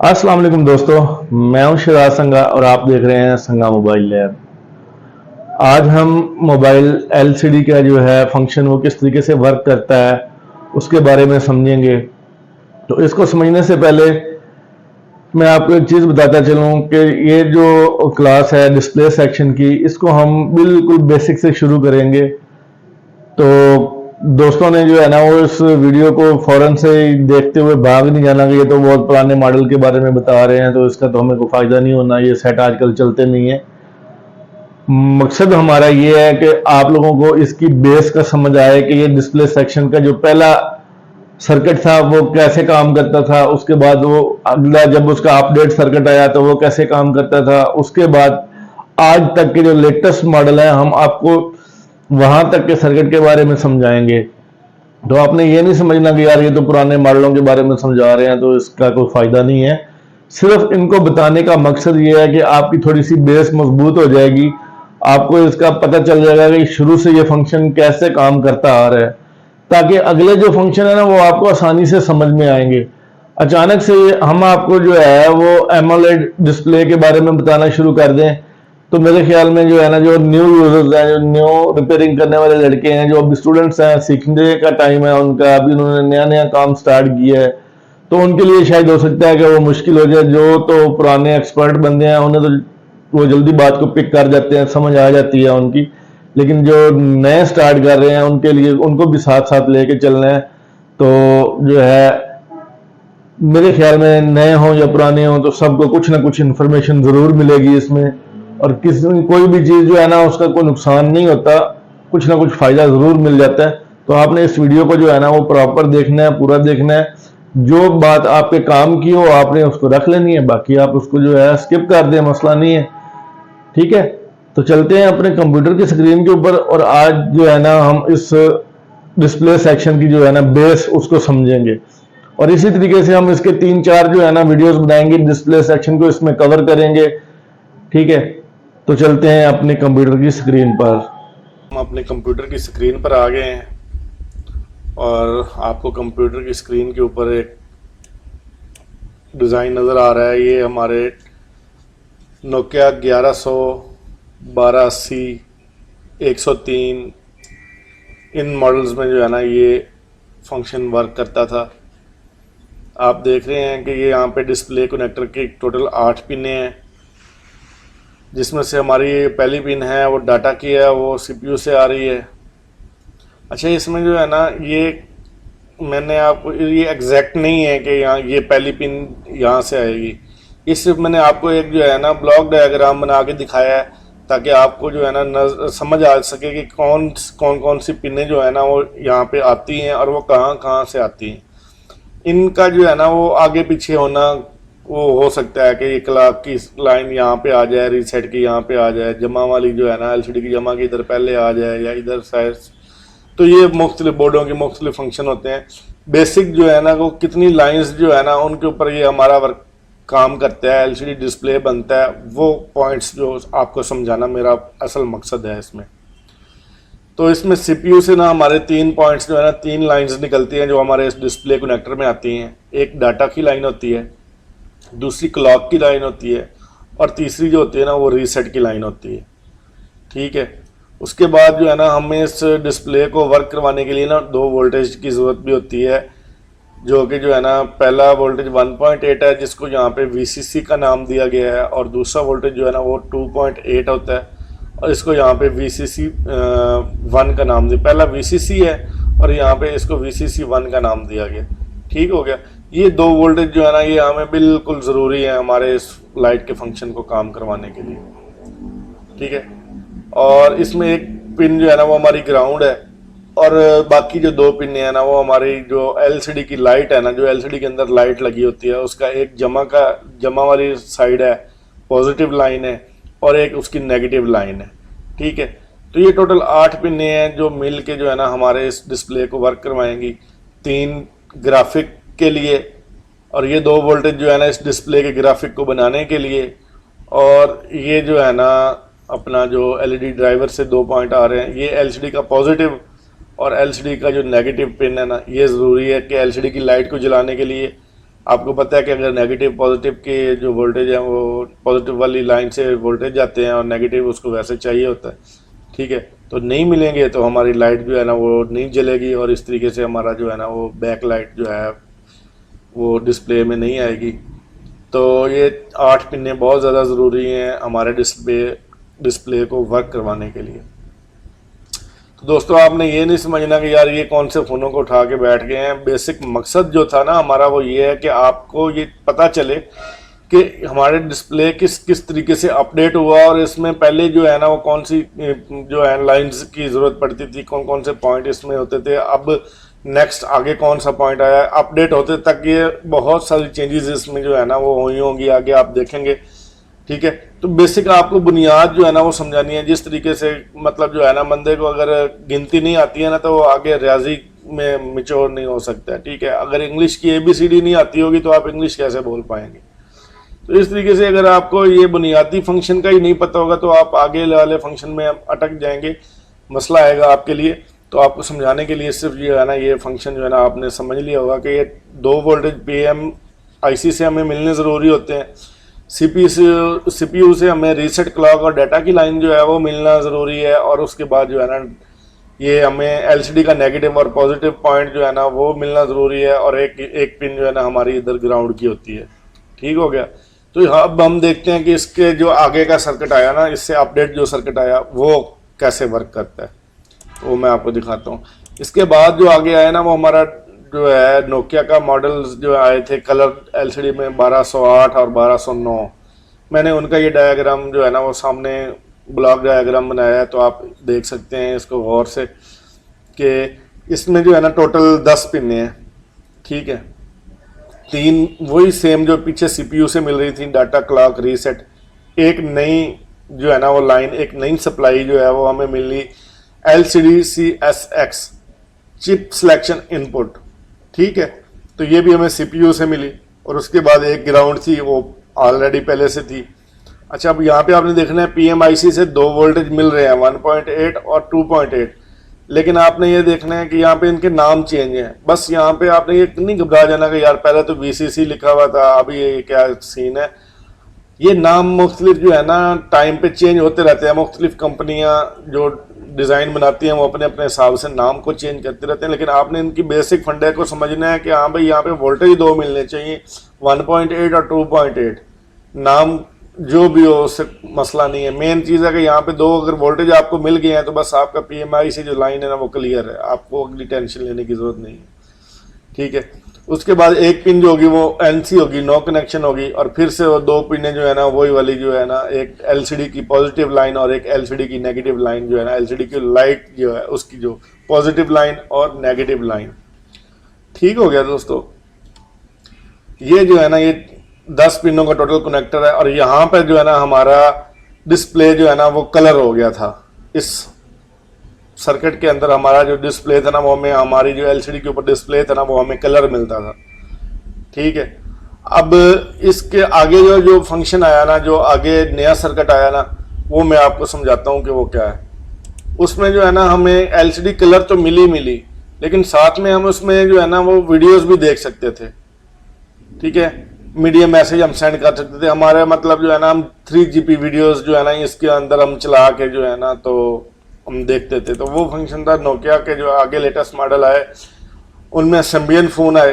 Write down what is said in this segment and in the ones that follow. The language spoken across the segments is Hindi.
अस्सलाम वालेकुम दोस्तों, मैं हूं शिराज संगा और आप देख रहे हैं संगा मोबाइल लैब। आज हम मोबाइल एलसीडी का जो है फंक्शन वो किस तरीके से वर्क करता है उसके बारे में समझेंगे। तो इसको समझने से पहले मैं आपको एक चीज़ बताता चलूं कि ये जो क्लास है डिस्प्ले सेक्शन की, इसको हम बिल्कुल बेसिक से शुरू करेंगे। तो दोस्तों ने जो है ना वो इस वीडियो को फौरन से ही देखते हुए भाग नहीं जाना कि ये तो बहुत पुराने मॉडल के बारे में बता रहे हैं तो इसका तो हमें कोई फ़ायदा नहीं होना, ये सेट आजकल चलते नहीं है। मकसद हमारा ये है कि आप लोगों को इसकी बेस का समझ आए कि ये डिस्प्ले सेक्शन का जो पहला सर्किट था वो कैसे काम करता था, उसके बाद वो अगला जब उसका अपडेट सर्किट आया तो वो कैसे काम करता था, उसके बाद आज तक के जो लेटेस्ट मॉडल है हम आपको वहां तक के सर्किट के बारे में समझाएंगे। तो आपने ये नहीं समझना कि यार ये तो पुराने मॉडलों के बारे में समझा रहे हैं तो इसका कोई फायदा नहीं है। सिर्फ इनको बताने का मकसद ये है कि आपकी थोड़ी सी बेस मजबूत हो जाएगी, आपको इसका पता चल जाएगा कि शुरू से ये फंक्शन कैसे काम करता आ रहा है, ताकि अगले जो फंक्शन है ना वो आपको आसानी से समझ में आएंगे। अचानक से हम आपको जो है वो एमोलेड डिस्प्ले के बारे में बताना शुरू कर दें तो मेरे ख्याल में जो है ना जो न्यू यूजर्स हैं, जो न्यू रिपेयरिंग करने वाले लड़के हैं, जो अभी स्टूडेंट्स हैं, सीखने का टाइम है उनका, अभी उन्होंने नया नया काम स्टार्ट किया है, तो उनके लिए शायद हो सकता है कि वो मुश्किल हो जाए। जो तो पुराने एक्सपर्ट बंदे हैं उन्हें तो वो जल्दी बात को पिक कर जाते हैं, समझ आ जाती है उनकी। लेकिन जो नए स्टार्ट कर रहे हैं उनके लिए उनको भी साथ साथ लेके चलना है। तो जो है मेरे ख्याल में नए हों या पुराने हों तो सबको कुछ ना कुछ इन्फॉर्मेशन ज़रूर मिलेगी इसमें, और कोई भी चीज़ जो है ना उसका कोई नुकसान नहीं होता, कुछ ना कुछ फ़ायदा ज़रूर मिल जाता है। तो आपने इस वीडियो को जो है ना वो प्रॉपर देखना है, पूरा देखना है। जो बात आपके काम की हो आपने उसको रख लेनी है, बाकी आप उसको जो है स्किप कर दें, मसला नहीं है। ठीक है, तो चलते हैं अपने कंप्यूटर की स्क्रीन के ऊपर और आज जो है ना हम इस डिस्प्ले सेक्शन की जो है ना बेस उसको समझेंगे, और इसी तरीके से हम इसके 3-4 जो है ना वीडियोस बनाएंगे, डिस्प्ले सेक्शन को इसमें कवर करेंगे। ठीक है, तो चलते हैं अपने कंप्यूटर की स्क्रीन पर। हम अपने कंप्यूटर की स्क्रीन पर आ गए हैं और आपको कंप्यूटर की स्क्रीन के ऊपर एक डिज़ाइन नज़र आ रहा है। ये हमारे नोकिया 1100, 1280, 103 इन मॉडल्स में जो है ना ये फंक्शन वर्क करता था। आप देख रहे हैं कि ये यहाँ पे डिस्प्ले कनेक्टर के टोटल 8 पिनें हैं, जिसमें से हमारी पहली पिन है वो डाटा की है, वो सीपीयू से आ रही है। अच्छा, इसमें जो है ना ये मैंने आपको ये एग्जैक्ट नहीं है कि यहाँ ये पहली पिन यहाँ से आएगी, ये सिर्फ मैंने आपको एक जो है ना ब्लॉक डायग्राम बना के दिखाया है ताकि आपको जो है ना समझ आ सके कि कौन सी पिनें जो है ना वो यहाँ पे आती हैं और वो कहाँ कहाँ से आती हैं। इनका जो है ना वो आगे पीछे होना वो हो सकता है कि एक लाख की लाइन यहाँ पे आ जाए, रीसेट की यहाँ पे आ जाए, जमा वाली जो है ना एलसीडी की जमा की इधर पहले आ जाए या इधर शायद। तो ये मुख्तलिफ बोर्डों के मुख्तलिफ फंक्शन होते हैं। बेसिक जो है ना वो कितनी लाइंस जो है ना उनके ऊपर ये हमारा वर्क काम करता है, एलसीडी डिस्प्ले बनता है, वो पॉइंट्स जो आपको समझाना मेरा असल मकसद है इसमें। तो इसमें सीपीयू से ना हमारे 3 पॉइंट्स जो है ना 3 लाइंस निकलती हैं जो हमारे इस डिस्प्ले कनेक्टर में आती हैं। एक डाटा की लाइन होती है, दूसरी क्लॉक की लाइन होती है, और तीसरी जो होती है ना वो रीसेट की लाइन होती है। ठीक है, उसके बाद जो है ना हमें इस डिस्प्ले को वर्क करवाने के लिए ना 2 वोल्टेज की ज़रूरत भी होती है, जो कि जो है ना पहला वोल्टेज 1.8 है जिसको यहाँ पे VCC का नाम दिया गया है, और दूसरा वोल्टेज जो है ना वो 2.8 होता है और इसको यहाँ पे VCC 1 का नाम दिया। पहला VCC है और यहाँ पे इसको VCC 1 का नाम दिया गया। ठीक हो गया। ये 2 वोल्टेज जो है ना ये हमें बिल्कुल ज़रूरी है हमारे इस लाइट के फंक्शन को काम करवाने के लिए। ठीक है, और इसमें एक पिन जो है ना वो हमारी ग्राउंड है, और बाकी जो 2 पिन है ना वो हमारी जो एलसीडी की लाइट है ना, जो एलसीडी के अंदर लाइट लगी होती है उसका एक जमा वाली साइड है, पॉजिटिव लाइन है, और एक उसकी नेगेटिव लाइन है। ठीक है, तो ये टोटल 8 पिन हैं जो मिल के जो है ना हमारे इस डिस्प्ले को वर्क करवाएंगी। 3 ग्राफिक के लिए, और ये 2 वोल्टेज जो है ना इस डिस्प्ले के ग्राफिक को बनाने के लिए, और ये जो है ना अपना जो एलईडी ड्राइवर से 2 पॉइंट आ रहे हैं, ये एलसीडी का पॉजिटिव और एलसीडी का जो नेगेटिव पिन है ना, ये ज़रूरी है कि एलसीडी की लाइट को जलाने के लिए आपको पता है कि अगर नेगेटिव पॉजिटिव के जो वोल्टेज है वो पॉजिटिव वाली लाइन से वोल्टेज जाते हैं और नेगेटिव उसको वैसे चाहिए होता है, ठीक है। तो नहीं मिलेंगे तो हमारी लाइट जो है ना वो नहीं जलेगी और इस तरीके से हमारा जो है ना वो बैक लाइट जो है वो डिस्प्ले में नहीं आएगी। तो ये 8 पिनें बहुत ज़्यादा ज़रूरी हैं हमारे डिस्प्ले को वर्क करवाने के लिए। तो दोस्तों आपने ये नहीं समझना कि यार ये कौन से फ़ोनों को उठा के बैठ गए हैं। बेसिक मकसद जो था ना हमारा वो ये है कि आपको ये पता चले कि हमारे डिस्प्ले किस किस तरीके से अपडेट हुआ और इसमें पहले जो है ना वो कौन सी जो है लाइंस की ज़रूरत पड़ती थी, कौन कौन से पॉइंट इसमें होते थे, अब नेक्स्ट आगे कौन सा पॉइंट आया, अपडेट होते तक ये बहुत सारी चेंजेस इसमें जो है ना वो हुई होंगी, आगे आप देखेंगे, ठीक है। तो बेसिक आपको बुनियाद जो है ना वो समझानी है। जिस तरीके से मतलब जो है ना बंदे को अगर गिनती नहीं आती है ना तो वो आगे रियाजी में मिच्योर नहीं हो सकता है, ठीक है। अगर इंग्लिश की ABCD नहीं आती होगी तो आप इंग्लिश कैसे बोल पाएंगे। तो इस तरीके से अगर आपको ये बुनियादी फंक्शन का ही नहीं पता होगा तो आप आगे वाले फंक्शन में अटक जाएंगे, मसला आएगा आपके लिए। तो आपको समझाने के लिए सिर्फ जो है ना ये फंक्शन जो है ना आपने समझ लिया होगा कि ये 2 वोल्टेज PMIC से हमें मिलने ज़रूरी होते हैं, CPU से हमें रीसेट क्लॉक और डाटा की लाइन जो है वो मिलना ज़रूरी है, और उसके बाद जो है ना ये हमें LCD का नेगेटिव और पॉजिटिव पॉइंट जो है ना वो मिलना ज़रूरी है, और एक पिन जो है ना हमारी इधर ग्राउंड की होती है, ठीक हो गया। तो अब हम देखते हैं कि इसके जो आगे का सर्किट आया ना, इससे अपडेट जो सर्किट आया वो कैसे वर्क करता है, वो मैं आपको दिखाता हूँ। इसके बाद जो आगे आया ना वो हमारा जो है नोकिया का मॉडल्स जो आए थे कलर LCD में 1208 और 1209, मैंने उनका ये डायग्राम जो है ना वो सामने ब्लॉक डायग्राम बनाया है, तो आप देख सकते हैं इसको गौर से कि इसमें जो है ना टोटल 10 पिन हैं, ठीक है। 3 वही सेम जो पीछे CPU से मिल रही थी, डाटा क्लॉक रीसेट, एक नई जो है ना वो लाइन, एक नई सप्लाई जो है वो हमें मिली LCD CSX chip selection input, ठीक है। तो ये भी हमें CPU से मिली, और उसके बाद एक ग्राउंड थी वो ऑलरेडी पहले से थी। अच्छा, अब यहाँ पे आपने देखना है PMIC से 2 वोल्टेज मिल रहे हैं 1.8 और 2.8, लेकिन आपने ये देखना है कि यहाँ पे इनके नाम चेंज हैं। बस यहाँ पे आपने ये नहीं घबरा जाना कि यार पहले तो VCC लिखा हुआ था, अभी ये क्या सीन है। ये नाम मुख्तलिफ जो है ना टाइम पे चेंज होते रहते हैं, मुख्तलिफ कंपनियां जो डिज़ाइन बनाती हैं वो अपने अपने हिसाब से नाम को चेंज करते रहते हैं, लेकिन आपने इनकी बेसिक फंडे को समझना है कि हाँ भाई यहाँ पे वोल्टेज 2 मिलने चाहिए, 1.8 और 2.8, नाम जो भी हो उससे मसला नहीं है। मेन चीज़ है कि यहाँ पे 2 अगर वोल्टेज आपको मिल गए हैं तो बस आपका PMI से जो लाइन है ना वो क्लियर है, आपको अगली टेंशन लेने की ज़रूरत नहीं है, ठीक है। उसके बाद एक पिन जो होगी वो NC होगी, नो कनेक्शन होगी, और फिर से वो 2 पिनें जो है ना वही वाली जो है ना, एक LCD की पॉजिटिव लाइन और एक LCD की नेगेटिव लाइन जो है ना, LCD की लाइट जो है उसकी जो पॉजिटिव लाइन और नेगेटिव लाइन, ठीक हो गया दोस्तों। ये जो है ना ये 10 पिनों का टोटल कनेक्टर है, और यहाँ पर जो है ना हमारा डिस्प्ले जो है ना वो कलर हो गया था। इस सर्किट के अंदर हमारा जो डिस्प्ले था ना वो हमें, हमारी जो LCD के ऊपर डिस्प्ले था ना वो हमें कलर मिलता था, ठीक है। अब इसके आगे जो फंक्शन आया ना, जो आगे नया सर्किट आया ना, वो मैं आपको समझाता हूँ कि वो क्या है। उसमें जो है ना हमें LCD कलर तो मिली, लेकिन साथ में हम उसमें जो है ना वो वीडियोस भी देख सकते थे, ठीक है। मीडिया मैसेज हम सेंड कर सकते थे, हमारे मतलब जो है ना हम 3GP वीडियोस जो है ना इसके अंदर हम चला के जो है ना तो हम देखते थे। तो वो फंक्शन था नोकिया के जो आगे लेटेस्ट मॉडल आए उनमें Symbian फ़ोन आए,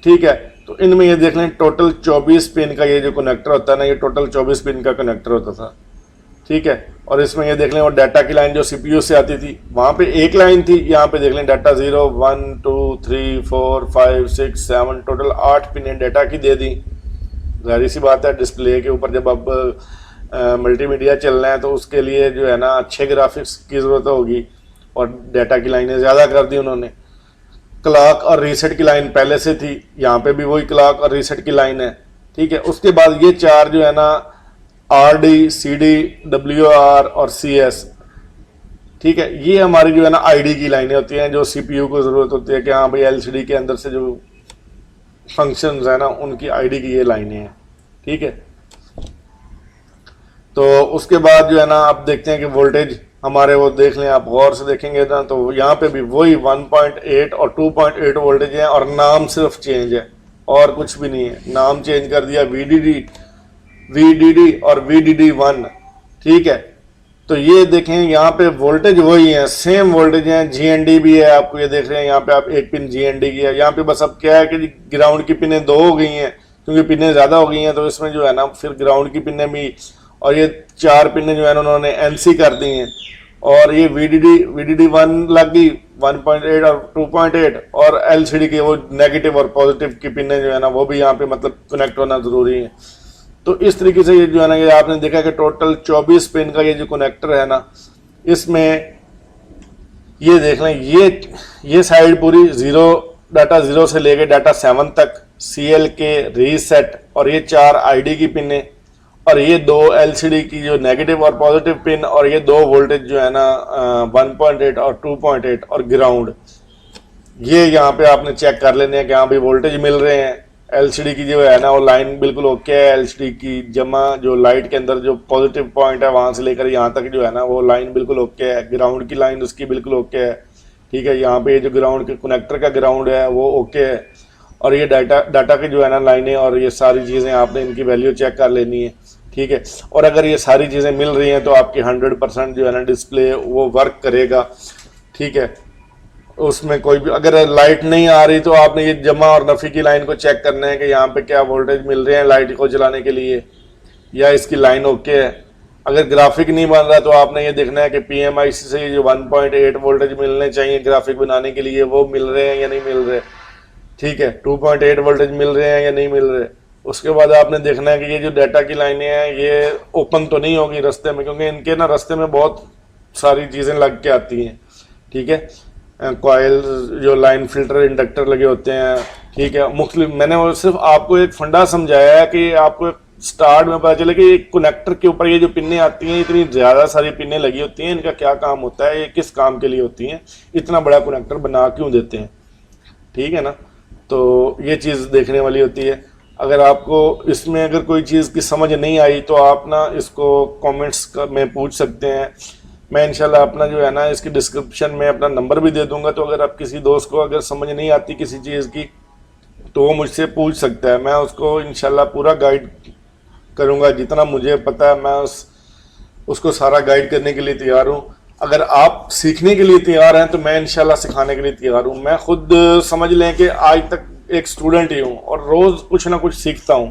ठीक है। तो इनमें ये देख लें टोटल 24 पिन का ये जो कनेक्टर होता है ना, ये टोटल 24 पिन का कनेक्टर होता था, ठीक है। और इसमें ये देख लें वो डाटा की लाइन जो CPU से आती थी वहाँ पे एक लाइन थी, यहाँ पे देख लें डाटा 0 1 2 3 4 5 6 7 टोटल 8 पिन डाटा की दे दी। जाहिर सी बात है डिस्प्ले के ऊपर जब अब मल्टीमीडिया चलना है तो उसके लिए जो है ना अच्छे ग्राफिक्स की ज़रूरत होगी, और डाटा की लाइनें ज़्यादा कर दी उन्होंने। क्लॉक और रीसेट की लाइन पहले से थी, यहाँ पे भी वही क्लॉक और रीसेट की लाइन है, ठीक है। उसके बाद ये 4 जो है ना RD CD WR और CS, ठीक है, ये हमारी जो है ना ID की लाइनें होती हैं जो CPU को ज़रूरत होती है कि हाँ भाई LCD के अंदर से जो फंक्शंस है ना उनकी ID की ये लाइनें हैं, ठीक है। तो उसके बाद जो है ना आप देखते हैं कि वोल्टेज हमारे वो देख लें, आप गौर से देखेंगे ना तो यहाँ पे भी वही 1.8 और 2.8 वोल्टेज है, और नाम सिर्फ चेंज है, और कुछ भी नहीं है। नाम चेंज कर दिया VDD और VDD1, ठीक है। तो ये देखें यहाँ पे वोल्टेज वही है, सेम वोल्टेज है। GND भी है, आपको ये देख रहे हैं यहाँ पे, आप एक पिन GND की है। यहाँ पे बस अब क्या है कि ग्राउंड की पिनें 2 हो गई हैं, क्योंकि पिनें ज़्यादा हो गई हैं, तो इसमें जो है ना फिर ग्राउंड की पिनें भी, और ये 4 पिनें जो है ना उन्होंने NC कर दी हैं। और ये VDD1 लग गई 1.8 और 2.8, और LCD के वो नेगेटिव और पॉजिटिव की पिनें जो है ना वो भी यहाँ पे मतलब कनेक्ट होना ज़रूरी है। तो इस तरीके से ये जो है ना, ये आपने देखा कि टोटल 24 पिन का ये जो कनेक्टर है ना, इसमें ये देख लें, ये साइड पूरी डाटा 0 से लेके डाटा 7 तक, CLK, रीसेट, और ये 4 ID की पिनें, और ये 2 LCD की जो नेगेटिव और पॉजिटिव पिन, और ये 2 वोल्टेज जो है ना 1.8 और 2.8 और ग्राउंड। ये यहाँ पे आपने चेक कर लेने हैं कि हाँ भाई वोल्टेज मिल रहे हैं। LCD की जो है ना वो लाइन बिल्कुल ओके है। LCD की जमा जो लाइट के अंदर जो पॉजिटिव पॉइंट है वहां से लेकर यहाँ तक जो है ना वो लाइन बिल्कुल ओके है। ग्राउंड की लाइन उसकी बिल्कुल ओके है, ठीक है। यहाँ पे जो ग्राउंड के कनेक्टर का ग्राउंड है वो ओके है। और ये डाटा की जो है ना लाइनें और ये सारी चीज़ें आपने इनकी वैल्यू चेक कर लेनी है, ठीक है। और अगर ये सारी चीज़ें मिल रही हैं तो आपकी 100% जो है ना डिस्प्ले वो वर्क करेगा, ठीक है। उसमें कोई भी अगर लाइट नहीं आ रही तो आपने ये जमा और नफ़ी की लाइन को चेक करना है कि यहाँ पे क्या वोल्टेज मिल रहे हैं लाइट को जलाने के लिए, या इसकी लाइन ओके है। अगर ग्राफिक नहीं बन रहा तो आपने ये देखना है कि PMIC से ये जो 1.8 वोल्टेज मिलने चाहिए ग्राफिक बनाने के लिए वो मिल रहे हैं या नहीं मिल रहे, ठीक है। 2.8 वोल्टेज मिल रहे हैं या नहीं मिल रहे। उसके बाद आपने देखना है कि ये जो डाटा की लाइनें हैं ये ओपन तो नहीं होगी रास्ते में, क्योंकि इनके ना रास्ते में बहुत सारी चीज़ें लग के आती हैं, ठीक है। कॉयल, जो लाइन फिल्टर, इंडक्टर लगे होते हैं, ठीक है। मुख्तलिफ मैंने वो सिर्फ आपको एक फंडा समझाया है कि आपको स्टार्ट में पता चले कि एक कनेक्टर के ऊपर ये जो पिनें आती हैं, इतनी ज़्यादा सारी पिनें लगी होती हैं, इनका क्या काम होता है, ये किस काम के लिए होती हैं, इतना बड़ा कनेक्टर बना क्यों देते हैं, ठीक है ना। तो ये चीज़ देखने वाली होती है। अगर आपको इसमें अगर कोई चीज़ की समझ नहीं आई तो आप ना इसको कमेंट्स में पूछ सकते हैं। मैं इंशाल्लाह अपना जो है ना इसकी डिस्क्रिप्शन में अपना नंबर भी दे दूंगा, तो अगर आप किसी दोस्त को अगर समझ नहीं आती किसी चीज़ की तो वो मुझसे पूछ सकता है। मैं उसको इंशाल्लाह पूरा गाइड करूंगा, जितना मुझे पता है मैं उसको सारा गाइड करने के लिए तैयार हूँ। अगर आप सीखने के लिए तैयार हैं तो मैं इंशाल्लाह सिखाने के लिए तैयार हूँ। मैं खुद समझ लें कि आज तक एक स्टूडेंट ही हूँ और रोज़ कुछ ना कुछ सीखता हूँ,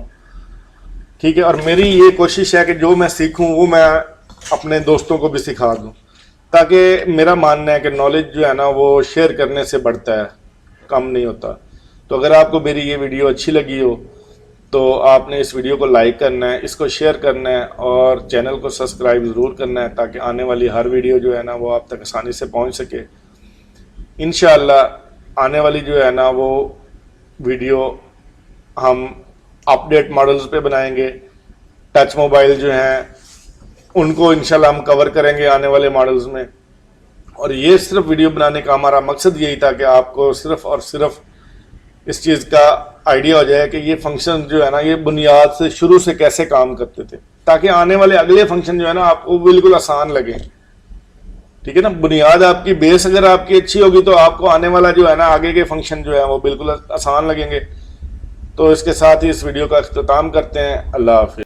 ठीक है। और मेरी ये कोशिश है कि जो मैं सीखूँ वो मैं अपने दोस्तों को भी सिखा दूँ, ताकि मेरा मानना है कि नॉलेज जो है ना वो शेयर करने से बढ़ता है, कम नहीं होता। तो अगर आपको मेरी ये वीडियो अच्छी लगी हो तो आपने इस वीडियो को लाइक करना है, इसको शेयर करना है और चैनल को सब्सक्राइब ज़रूर करना है, ताकि आने वाली हर वीडियो जो है ना वो आप तक आसानी से पहुंच सके। इंशाअल्लाह आने वाली जो है ना वो वीडियो हम अपडेट मॉडल्स पे बनाएंगे। टच मोबाइल जो हैं उनको इंशाल्लाह हम कवर करेंगे आने वाले मॉडल्स में। और ये सिर्फ वीडियो बनाने का हमारा मकसद यही था कि आपको सिर्फ और सिर्फ इस चीज़ का आइडिया हो जाए कि ये फंक्शन जो है ना ये बुनियाद से शुरू से कैसे काम करते थे, ताकि आने वाले अगले फंक्शन जो है ना आपको बिल्कुल आसान लगे, ठीक है ना। बुनियाद आपकी, बेस अगर आपकी अच्छी होगी तो आपको आने वाला जो है ना आगे के फंक्शन जो है वो बिल्कुल आसान लगेंगे। तो इसके साथ ही इस वीडियो का अख्तिताम करते हैं। अल्लाह हाफिज़।